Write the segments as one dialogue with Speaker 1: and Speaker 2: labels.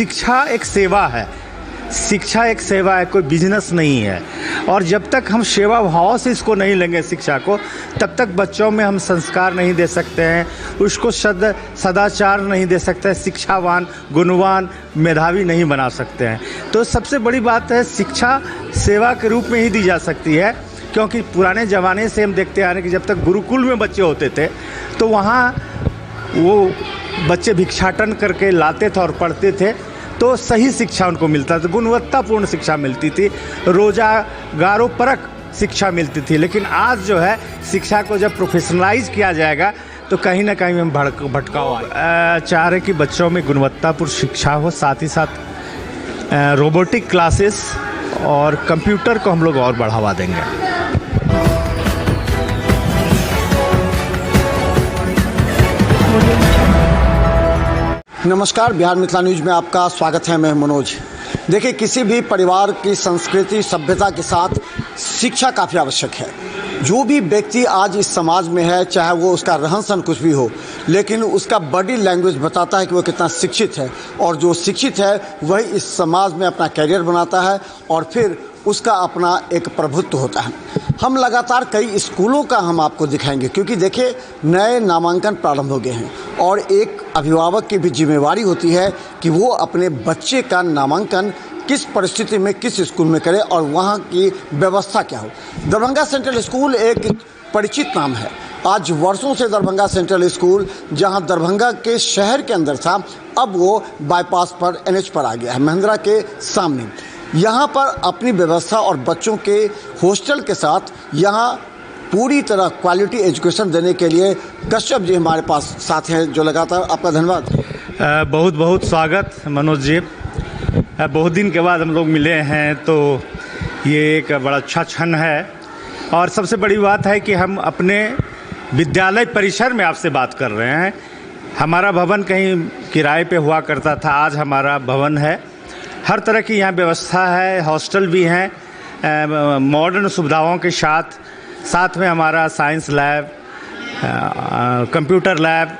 Speaker 1: शिक्षा एक सेवा है, शिक्षा एक सेवा है, कोई बिजनेस नहीं है। और जब तक हम सेवा भाव से इसको नहीं लेंगे शिक्षा को, तब तक बच्चों में हम संस्कार नहीं दे सकते हैं, उसको सदाचार नहीं दे सकते, शिक्षावान, गुणवान, मेधावी नहीं बना सकते हैं। तो सबसे बड़ी बात है, शिक्षा सेवा के रूप में ही दी जा सकती है। क्योंकि पुराने ज़माने से हम देखते आ रहे हैं कि जब तक गुरुकुल में बच्चे होते थे तो वहाँ वो बच्चे भिक्षाटन करके लाते थे और पढ़ते थे, तो सही शिक्षा उनको मिलता था, गुणवत्तापूर्ण शिक्षा मिलती थी, रोजगारों परक शिक्षा मिलती थी। लेकिन आज जो है शिक्षा को जब प्रोफेशनलाइज किया जाएगा तो कहीं ना कहीं हम भटकाव चाह रहे कि बच्चों में गुणवत्तापूर्ण शिक्षा हो, साथ ही साथ रोबोटिक क्लासेस और कंप्यूटर को हम लोग और बढ़ावा देंगे।
Speaker 2: नमस्कार, बिहार मिथिला न्यूज़ में आपका स्वागत है। मैं मनोज। देखिए, किसी भी परिवार की संस्कृति सभ्यता के साथ शिक्षा काफ़ी आवश्यक है। जो भी व्यक्ति आज इस समाज में है, चाहे वो उसका रहन सहन कुछ भी हो, लेकिन उसका बॉडी लैंग्वेज बताता है कि वो कितना शिक्षित है। और जो शिक्षित है वही इस समाज में अपना कैरियर बनाता है और फिर उसका अपना एक प्रभुत्व होता है। हम लगातार कई स्कूलों का हम आपको दिखाएंगे, क्योंकि देखिए नए नामांकन प्रारंभ हो गए हैं और एक अभिभावक की भी जिम्मेवारी होती है कि वो अपने बच्चे का नामांकन किस परिस्थिति में किस स्कूल में करे और वहाँ की व्यवस्था क्या हो। दरभंगा सेंट्रल स्कूल एक परिचित नाम है। आज वर्षों से दरभंगा सेंट्रल स्कूल, जहाँ दरभंगा के शहर के अंदर था, अब वो बाईपास पर NH पर आ गया है, महिंद्रा के सामने। यहाँ पर अपनी व्यवस्था और बच्चों के हॉस्टल के साथ यहाँ पूरी तरह क्वालिटी एजुकेशन देने के लिए कश्यप जी हमारे पास साथ हैं, जो लगातार। आपका धन्यवाद।
Speaker 1: बहुत बहुत स्वागत मनोज जी। बहुत दिन के बाद हम लोग मिले हैं, तो ये एक बड़ा अच्छा क्षण है। और सबसे बड़ी बात है कि हम अपने विद्यालय परिसर में आपसे बात कर रहे हैं। हमारा भवन कहीं किराए पे हुआ करता था, आज हमारा भवन है। हर तरह की यहाँ व्यवस्था है, हॉस्टल भी हैं मॉडर्न सुविधाओं के साथ में हमारा science lab, computer lab,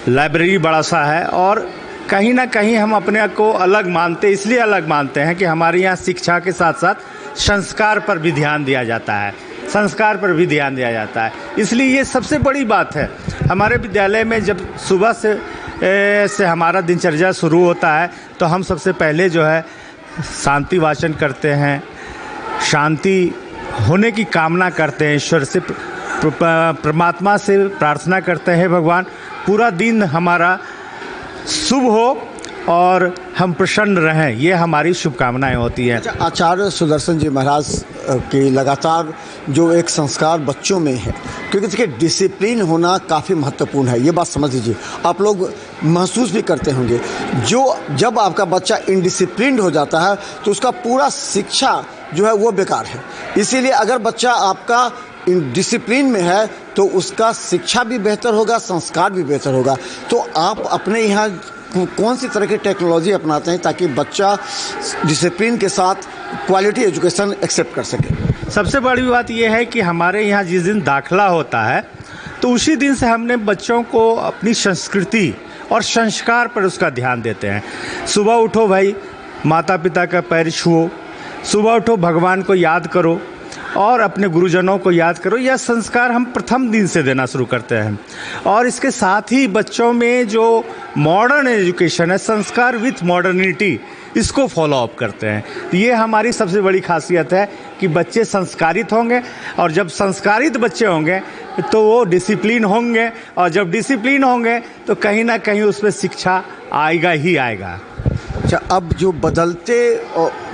Speaker 1: library बड़ा सा है। और कहीं ना कहीं हम अपने को अलग मानते, इसलिए अलग मानते हैं कि हमारे यहाँ शिक्षा के साथ साथ संस्कार पर भी ध्यान दिया जाता है, संस्कार पर भी ध्यान दिया जाता है। इसलिए ये सबसे बड़ी बात है। हमारे विद्यालय में जब सुबह से हमारा दिनचर्या शुरू होता है तो हम सबसे पहले जो है शांति वाचन करते हैं, शांति होने की कामना करते हैं, ईश्वर से परमात्मा से प्रार्थना करते हैं, भगवान पूरा दिन हमारा शुभ हो और हम प्रसन्न रहें, ये हमारी शुभकामनाएं होती हैं।
Speaker 2: आचार्य सुदर्शन जी महाराज की लगातार जो एक संस्कार बच्चों में है, क्योंकि देखिए डिसिप्लिन होना काफ़ी महत्वपूर्ण है, ये बात समझ लीजिए। आप लोग महसूस भी करते होंगे, जब आपका बच्चा इनडिसिप्लिन्ड हो जाता है तो उसका पूरा शिक्षा जो है वो बेकार है। इसीलिए अगर बच्चा आपका डिसिप्लिन में है तो उसका शिक्षा भी बेहतर होगा, संस्कार भी बेहतर होगा। तो आप अपने यहाँ कौन सी तरह की टेक्नोलॉजी अपनाते हैं ताकि बच्चा डिसिप्लिन के साथ क्वालिटी एजुकेशन एक्सेप्ट कर सके?
Speaker 1: सबसे बड़ी बात यह है कि हमारे यहाँ जिस दिन दाखिला होता है तो उसी दिन से हमने बच्चों को अपनी संस्कृति और संस्कार पर उसका ध्यान देते हैं। सुबह उठो भाई, माता पिता का पैर छुओ, सुबह उठो भगवान को याद करो और अपने गुरुजनों को याद करो। यह संस्कार हम प्रथम दिन से देना शुरू करते हैं। और इसके साथ ही बच्चों में जो मॉडर्न एजुकेशन है, संस्कार विथ मॉडर्निटी, इसको फॉलो अप करते हैं। तो ये हमारी सबसे बड़ी खासियत है कि बच्चे संस्कारित होंगे, और जब संस्कारित बच्चे होंगे तो वो डिसिप्लिन होंगे, और जब डिसिप्लिन होंगे तो कहीं ना कहीं उसमें शिक्षा आएगा ही आएगा।
Speaker 2: अच्छा, अब जो बदलते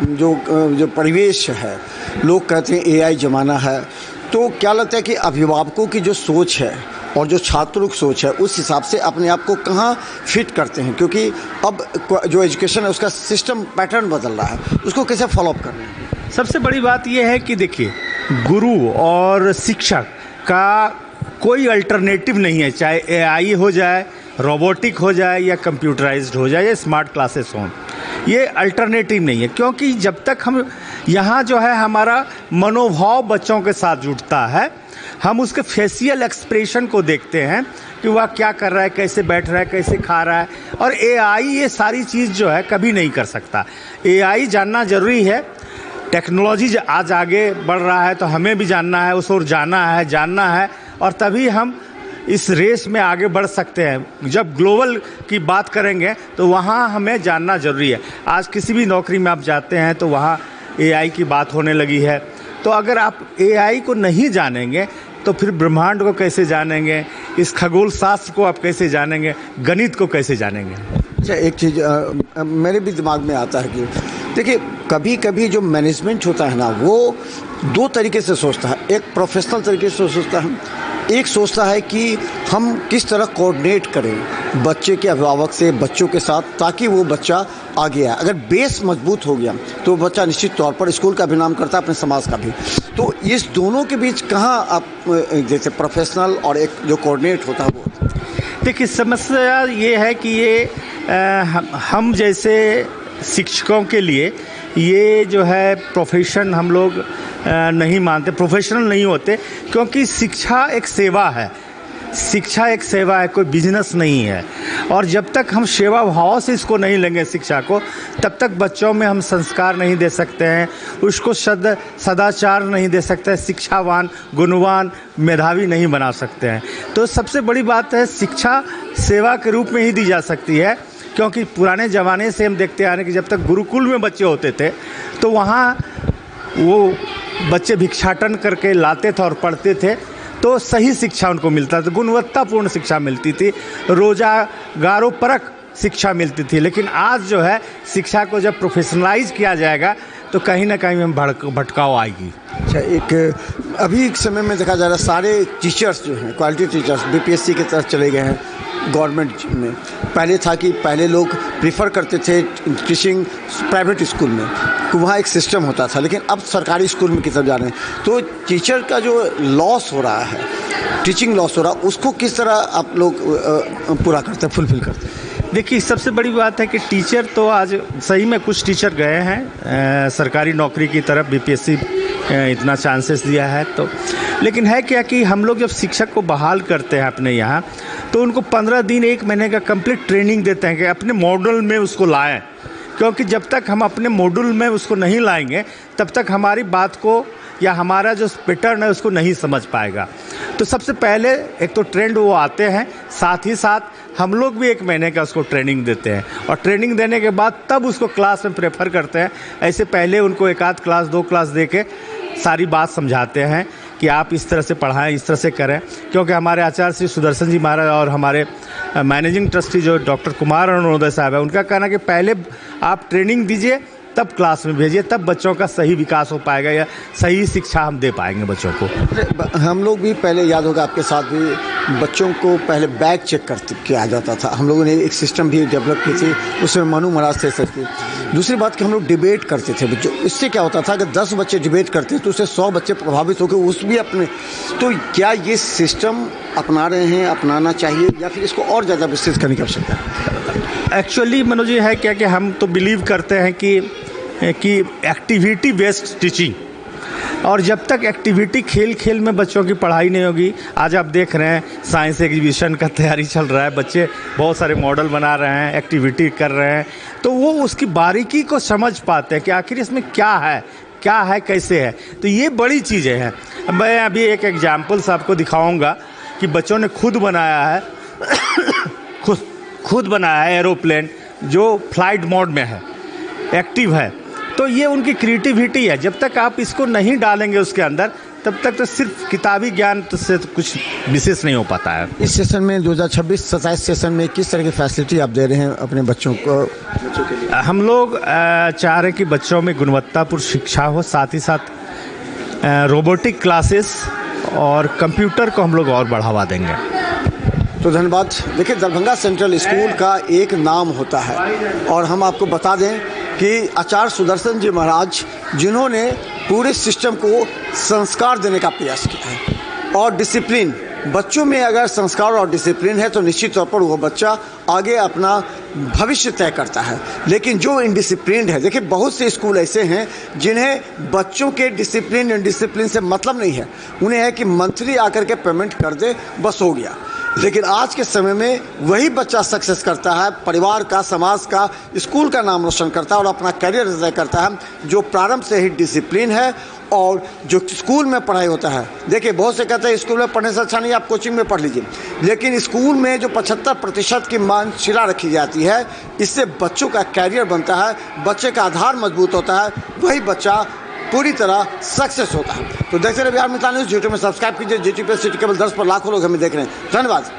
Speaker 2: जो परिवेश है, लोग कहते हैं AI ज़माना है, तो क्या लगता है कि अभिभावकों की जो सोच है और जो छात्रों की सोच है, उस हिसाब से अपने आप को कहाँ फिट करते हैं? क्योंकि अब जो एजुकेशन है उसका सिस्टम पैटर्न बदल रहा है, उसको कैसे फॉलोअप कर रहे हैं?
Speaker 1: सबसे बड़ी बात यह है कि देखिए, गुरु और शिक्षक का कोई अल्टरनेटिव नहीं है, चाहे AI हो जाए, रोबोटिक हो जाए, या कंप्यूटराइज्ड हो जाए, या स्मार्ट क्लासेस हों, ये अल्टरनेटिव नहीं है। क्योंकि जब तक हम यहाँ जो है हमारा मनोभाव बच्चों के साथ जुड़ता है हम उसके फेशियल एक्सप्रेशन को देखते हैं कि वह क्या कर रहा है, कैसे बैठ रहा है, कैसे खा रहा है। और एआई ये सारी चीज़ जो है कभी नहीं कर सकता। एआई जानना ज़रूरी है। टेक्नोलॉजी आज आगे बढ़ रहा है तो हमें भी जानना है, उस ओर जानना है और तभी हम इस रेस में आगे बढ़ सकते हैं। जब ग्लोबल की बात करेंगे तो वहाँ हमें जानना ज़रूरी है। आज किसी भी नौकरी में आप जाते हैं तो वहाँ एआई की बात होने लगी है। तो अगर आप एआई को नहीं जानेंगे तो फिर ब्रह्मांड को कैसे जानेंगे, इस खगोल शास्त्र को आप कैसे जानेंगे, गणित को कैसे जानेंगे।
Speaker 2: अच्छा, एक चीज़ मेरे भी दिमाग में आता है कि देखिए कभी कभी जो मैनेजमेंट होता है ना वो दो तरीके से सोचता है। एक प्रोफेशनल तरीके से सोचता है, एक सोचता है कि हम किस तरह कोऑर्डिनेट करें बच्चे के अभिभावक से, बच्चों के साथ, ताकि वो बच्चा आगे आए। अगर बेस मजबूत हो गया तो बच्चा निश्चित तौर पर स्कूल का भी नाम करता है, अपने समाज का भी। तो इस दोनों के बीच कहाँ आप जैसे प्रोफेशनल और एक जो कोऑर्डिनेट होता है वो?
Speaker 1: देखिए समस्या ये है कि ये हम जैसे शिक्षकों के लिए ये जो है प्रोफेशन हम लोग नहीं मानते, प्रोफेशनल नहीं होते, क्योंकि शिक्षा एक सेवा है। शिक्षा एक सेवा है, कोई बिजनेस नहीं है। और जब तक हम सेवा भाव से इसको नहीं लेंगे शिक्षा को, तब तक बच्चों में हम संस्कार नहीं दे सकते हैं, उसको सदाचार नहीं दे सकते, शिक्षावान, गुणवान, मेधावी नहीं बना सकते हैं। तो सबसे बड़ी बात है शिक्षा सेवा के रूप में ही दी जा सकती है। क्योंकि पुराने ज़माने से हम देखते आ रहे हैं कि जब तक गुरुकुल में बच्चे होते थे तो वहाँ वो बच्चे भिक्षाटन करके लाते थे और पढ़ते थे, तो सही शिक्षा उनको मिलता था, गुणवत्तापूर्ण शिक्षा मिलती थी, रोजगारों परक शिक्षा मिलती थी। लेकिन आज जो है शिक्षा को जब प्रोफेशनलाइज किया जाएगा तो कहीं ना कहीं हम भटकाव आएगी।
Speaker 2: अच्छा, एक अभी एक समय में देखा जा रहा है सारे टीचर्स जो हैं, क्वालिटी टीचर्स बीपीएससी की तरफ चले गए हैं गवर्नमेंट में। पहले था कि पहले लोग प्रीफर करते थे टीचिंग प्राइवेट स्कूल में, तो वहाँ एक सिस्टम होता था, लेकिन अब सरकारी स्कूल में की तरफ जा रहे हैं। तो टीचर का जो लॉस हो रहा है, टीचिंग लॉस हो रहा है, उसको किस तरह आप लोग पूरा करते हैं, फुलफिल करते हैं?
Speaker 1: देखिए सबसे बड़ी बात है कि टीचर तो आज सही में कुछ टीचर गए हैं सरकारी नौकरी की तरफ, बीपीएससी इतना चांसेस दिया है तो। लेकिन है क्या कि हम लोग जब शिक्षक को बहाल करते हैं अपने यहाँ तो उनको 15 दिन 1 महीने का कंप्लीट ट्रेनिंग देते हैं कि अपने मॉडल में उसको लाएं। क्योंकि जब तक हम अपने मॉडल में उसको नहीं लाएंगे तब तक हमारी बात को या हमारा जो पैटर्न है उसको नहीं समझ पाएगा। तो सबसे पहले एक तो ट्रेंड वो आते हैं, साथ ही साथ हम लोग भी 1 महीने का उसको ट्रेनिंग देते हैं और ट्रेनिंग देने के बाद तब उसको क्लास में प्रेफर करते हैं। ऐसे पहले उनको 1 आध क्लास 2 क्लास दे के सारी बात समझाते हैं कि आप इस तरह से पढ़ाएं, इस तरह से करें। क्योंकि हमारे आचार्य श्री सुदर्शन जी महाराज और हमारे मैनेजिंग ट्रस्टी जो डॉक्टर कुमार अरुणोदय साहब है, उनका कहना कि पहले आप ट्रेनिंग दीजिए तब क्लास में भेजिए, तब बच्चों का सही विकास हो पाएगा या सही शिक्षा हम दे पाएंगे बच्चों को।
Speaker 2: हम लोग भी पहले, याद होगा आपके साथ भी, बच्चों को पहले बैग चेक किया जाता था। हम लोगों ने एक सिस्टम भी डेवलप की थी, उसमें मनु महाराज थे सर की। दूसरी बात कि हम लोग डिबेट करते थे बच्चों, इससे क्या होता था अगर 10 बच्चे डिबेट करते तो उससे 100 बच्चे प्रभावित होकर उस भी अपने। तो क्या ये सिस्टम अपना रहे हैं, अपनाना चाहिए या फिर इसको और ज़्यादा विस्तृत करने की आवश्यकता है?
Speaker 1: एक्चुअली मनोज जी है क्या कि हम तो बिलीव करते हैं कि एक्टिविटी बेस्ड टीचिंग, और जब तक एक्टिविटी खेल में बच्चों की पढ़ाई नहीं होगी। आज आप देख रहे हैं साइंस एग्जीबिशन का तैयारी चल रहा है, बच्चे बहुत सारे मॉडल बना रहे हैं, एक्टिविटी कर रहे हैं, तो वो उसकी बारीकी को समझ पाते हैं कि आखिर इसमें क्या है कैसे है। तो ये बड़ी चीज़ें हैं। मैं अभी एक एग्जाम्पल्स आपको दिखाऊंगा कि बच्चों ने खुद बनाया है खुद बनाया है एरोप्लेन जो फ्लाइट मोड में है, एक्टिव है। तो ये उनकी क्रिएटिविटी है। जब तक आप इसको नहीं डालेंगे उसके अंदर तब तक तो सिर्फ किताबी ज्ञान से तो कुछ विशेष नहीं हो पाता है।
Speaker 2: इस सेशन में 2026-27 सेशन में किस तरह की फैसिलिटी आप दे रहे हैं अपने बच्चों के लिए?
Speaker 1: हम लोग चाह रहे हैं कि बच्चों में गुणवत्तापूर्ण शिक्षा हो, साथ ही साथ रोबोटिक क्लासेस और कंप्यूटर को हम लोग और बढ़ावा देंगे।
Speaker 2: तो धन्यवाद। देखिए दरभंगा सेंट्रल स्कूल का एक नाम होता है और हम आपको बता दें कि आचार्य सुदर्शन जी महाराज जिन्होंने पूरे सिस्टम को संस्कार देने का प्रयास किया है और डिसिप्लिन बच्चों में अगर संस्कार और डिसिप्लिन है तो निश्चित तौर पर वो बच्चा आगे अपना भविष्य तय करता है। लेकिन जो इनडिसिप्लिन है, देखिए बहुत से स्कूल ऐसे हैं जिन्हें बच्चों के डिसिप्लिन इनडिसिप्लिन से मतलब नहीं है। उन्हें है कि मंथली आकर के पेमेंट कर दे, बस हो गया। लेकिन आज के समय में वही बच्चा सक्सेस करता है, परिवार का, समाज का, स्कूल का नाम रोशन करता है और अपना करियर तय करता है जो प्रारंभ से ही डिसिप्लिन है और जो स्कूल में पढ़ाई होता है। देखिए बहुत से कहते हैं स्कूल में पढ़ने से अच्छा नहीं, आप कोचिंग में पढ़ लीजिए, लेकिन स्कूल में जो 75% की मानशिला रखी जाती है, इससे बच्चों का कैरियर बनता है, बच्चे का आधार मजबूत होता है, वही बच्चा पूरी तरह सक्सेस होता है। तो देखते रहिए बिहार मित्र न्यूज़, यूट्यूब में सब्सक्राइब कीजिए। जीटीपी सिटी केबल 10 पर लाखों लोग हमें देख रहे हैं। धन्यवाद।